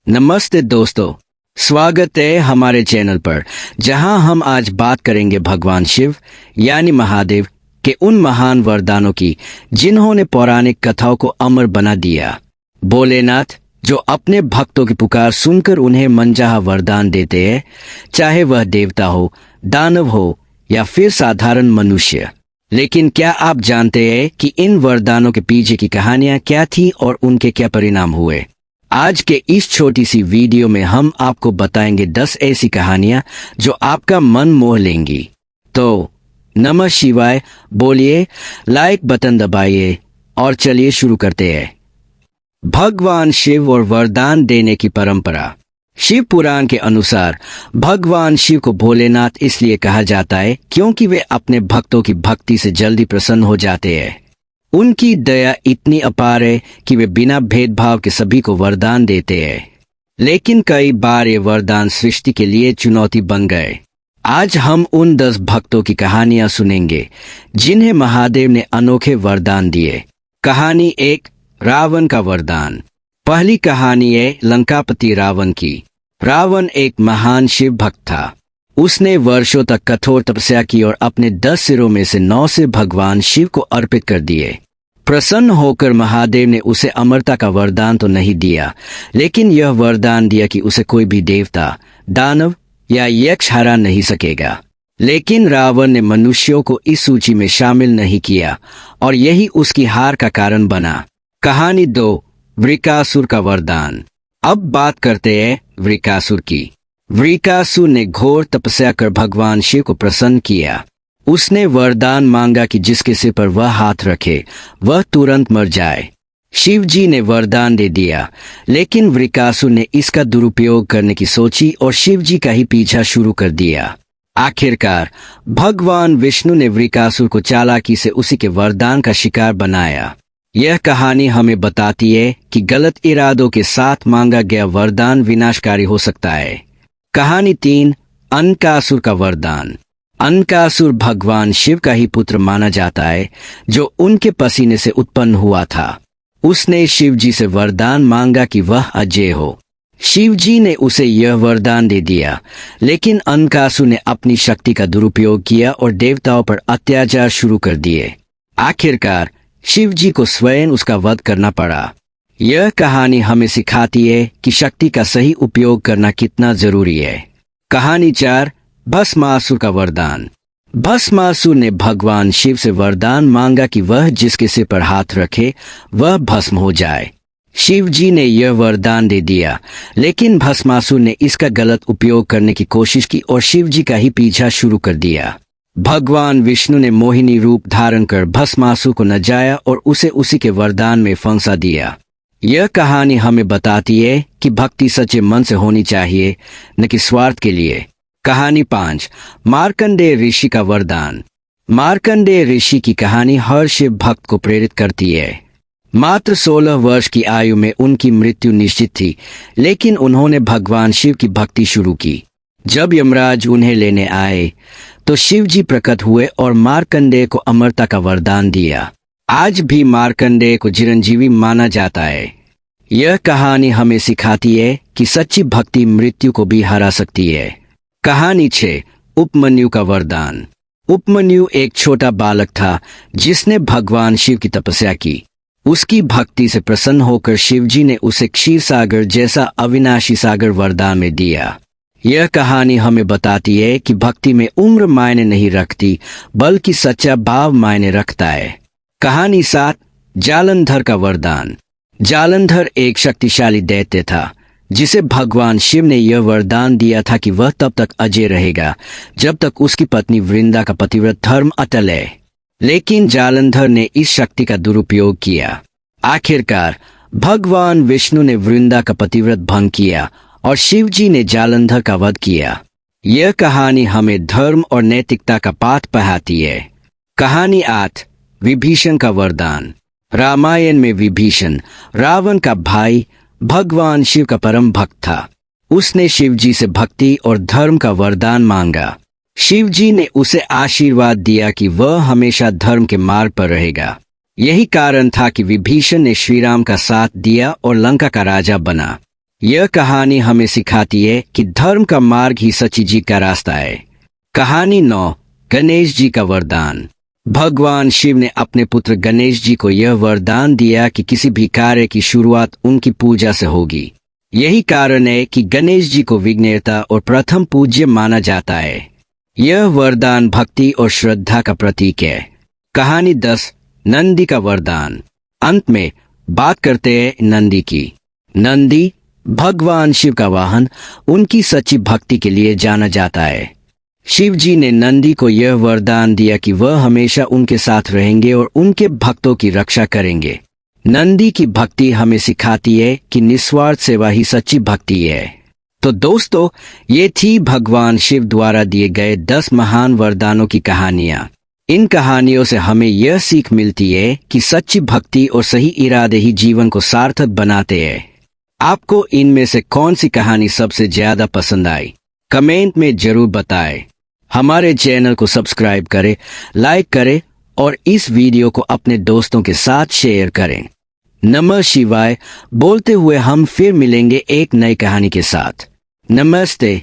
नमस्ते दोस्तों, स्वागत है हमारे चैनल पर जहां हम आज बात करेंगे भगवान शिव यानी महादेव के उन महान वरदानों की जिन्होंने पौराणिक कथाओं को अमर बना दिया। भोलेनाथ जो अपने भक्तों की पुकार सुनकर उन्हें मनचाहा वरदान देते हैं, चाहे वह देवता हो, दानव हो या फिर साधारण मनुष्य। लेकिन क्या आप जानते हैं कि इन वरदानों के पीछे की कहानियां क्या थी और उनके क्या परिणाम हुए? आज के इस छोटी सी वीडियो में हम आपको बताएंगे 10 ऐसी कहानियां जो आपका मन मोह लेंगी। तो नमः शिवाय बोलिए, लाइक बटन दबाइए और चलिए शुरू करते हैं। भगवान शिव और वरदान देने की परंपरा। शिव पुराण के अनुसार भगवान शिव को भोलेनाथ इसलिए कहा जाता है क्योंकि वे अपने भक्तों की भक्ति से जल्दी प्रसन्न हो जाते हैं। उनकी दया इतनी अपार है कि वे बिना भेदभाव के सभी को वरदान देते हैं। लेकिन कई बार ये वरदान सृष्टि के लिए चुनौती बन गए। आज हम उन 10 भक्तों की कहानियां सुनेंगे जिन्हें महादेव ने अनोखे वरदान दिए। कहानी 1, रावण का वरदान। पहली कहानी है लंकापति रावण की। रावण एक महान शिव भक्त था। उसने वर्षों तक कठोर तपस्या की और अपने 10 सिरों में से 9 सिर भगवान शिव को अर्पित कर दिए। प्रसन्न होकर महादेव ने उसे अमरता का वरदान तो नहीं दिया, लेकिन यह वरदान दिया कि उसे कोई भी देवता, दानव या यक्ष हरा नहीं सकेगा। लेकिन रावण ने मनुष्यों को इस सूची में शामिल नहीं किया और यही उसकी हार का कारण बना। कहानी 2, वृकासुर का वरदान। अब बात करते हैं वृकासुर की। वृकासुर ने घोर तपस्या कर भगवान शिव को प्रसन्न किया। उसने वरदान मांगा कि जिसके सिर पर वह हाथ रखे वह तुरंत मर जाए। शिव जी ने वरदान दे दिया, लेकिन वृकासुर ने इसका दुरुपयोग करने की सोची और शिव जी का ही पीछा शुरू कर दिया। आखिरकार भगवान विष्णु ने वृकासुर को चालाकी से उसी के वरदान का शिकार बनाया। यह कहानी हमें बताती है कि गलत इरादों के साथ मांगा गया वरदान विनाशकारी हो सकता है। कहानी 3, अनकासुर का वरदान। अनकासुर भगवान शिव का ही पुत्र माना जाता है, जो उनके पसीने से उत्पन्न हुआ था। उसने शिव जी से वरदान मांगा कि वह अजय हो। शिव जी ने उसे यह वरदान दे दिया, लेकिन अनकासुर ने अपनी शक्ति का दुरुपयोग किया और देवताओं पर अत्याचार शुरू कर दिए। आखिरकार शिव जी को स्वयं उसका वध करना पड़ा। यह कहानी हमें सिखाती है कि शक्ति का सही उपयोग करना कितना जरूरी है। कहानी 4, भस्मासुर का वरदान। भस्मासुर ने भगवान शिव से वरदान मांगा कि वह जिसके सिर पर हाथ रखे वह भस्म हो जाए। शिव जी ने यह वरदान दे दिया, लेकिन भस्मासुर ने इसका गलत उपयोग करने की कोशिश की और शिव जी का ही पीछा शुरू कर दिया। भगवान विष्णु ने मोहिनी रूप धारण कर भस्मासुर को नचाया और उसे उसी के वरदान में फंसा दिया। यह कहानी हमें बताती है कि भक्ति सच्चे मन से होनी चाहिए, न कि स्वार्थ के लिए। कहानी 5, मार्कंडेय ऋषि का वरदान। मार्कंडेय ऋषि की कहानी हर शिव भक्त को प्रेरित करती है। मात्र 16 वर्ष की आयु में उनकी मृत्यु निश्चित थी, लेकिन उन्होंने भगवान शिव की भक्ति शुरू की। जब यमराज उन्हें लेने आए तो शिव जी प्रकट हुए और मार्कंडेय को अमरता का वरदान दिया। आज भी मार्कंडेय को चिरंजीवी माना जाता है। यह कहानी हमें सिखाती है कि सच्ची भक्ति मृत्यु को भी हरा सकती है। कहानी 6, उपमन्यु का वरदान। उपमन्यु एक छोटा बालक था जिसने भगवान शिव की तपस्या की। उसकी भक्ति से प्रसन्न होकर शिव जी ने उसे क्षीर सागर जैसा अविनाशी सागर वरदान में दिया। यह कहानी हमें बताती है कि भक्ति में उम्र मायने नहीं रखती, बल्कि सच्चा भाव मायने रखता है। कहानी 7, जालंधर का वरदान। जालंधर एक शक्तिशाली दैत्य था, जिसे भगवान शिव ने यह वरदान दिया था कि वह तब तक अजय रहेगा जब तक उसकी पत्नी वृंदा का पतिव्रत धर्म अटल है। लेकिन जालंधर ने इस शक्ति का दुरुपयोग किया। आखिरकार भगवान विष्णु ने वृंदा का पतिव्रत भंग किया और शिव जी ने जालंधर का वध किया। यह कहानी हमें धर्म और नैतिकता का पाठ पढ़ाती है। कहानी 8, विभीषण का वरदान। रामायण में विभीषण रावण का भाई भगवान शिव का परम भक्त था। उसने शिव जी से भक्ति और धर्म का वरदान मांगा। शिव जी ने उसे आशीर्वाद दिया कि वह हमेशा धर्म के मार्ग पर रहेगा। यही कारण था कि विभीषण ने श्री राम का साथ दिया और लंका का राजा बना। यह कहानी हमें सिखाती है कि धर्म का मार्ग ही सच्ची जीत का रास्ता है। कहानी 9, गणेश जी का वरदान। भगवान शिव ने अपने पुत्र गणेश जी को यह वरदान दिया कि किसी भी कार्य की शुरुआत उनकी पूजा से होगी। यही कारण है कि गणेश जी को विघ्नेता और प्रथम पूज्य माना जाता है। यह वरदान भक्ति और श्रद्धा का प्रतीक है। कहानी 10, नंदी का वरदान। अंत में बात करते हैं नंदी की। नंदी भगवान शिव का वाहन, उनकी सच्ची भक्ति के लिए जाना जाता है। शिव जी ने नंदी को यह वरदान दिया कि वह हमेशा उनके साथ रहेंगे और उनके भक्तों की रक्षा करेंगे। नंदी की भक्ति हमें सिखाती है कि निस्वार्थ सेवा ही सच्ची भक्ति है। तो दोस्तों, ये थी भगवान शिव द्वारा दिए गए 10 महान वरदानों की कहानियां। इन कहानियों से हमें यह सीख मिलती है कि सच्ची भक्ति और सही इरादे ही जीवन को सार्थक बनाते हैं। आपको इनमें से कौन सी कहानी सबसे ज्यादा पसंद आई? कमेंट में जरूर बताएं। हमारे चैनल को सब्सक्राइब करें, लाइक करें और इस वीडियो को अपने दोस्तों के साथ शेयर करें। नमः शिवाय बोलते हुए हम फिर मिलेंगे एक नई कहानी के साथ। नमस्ते।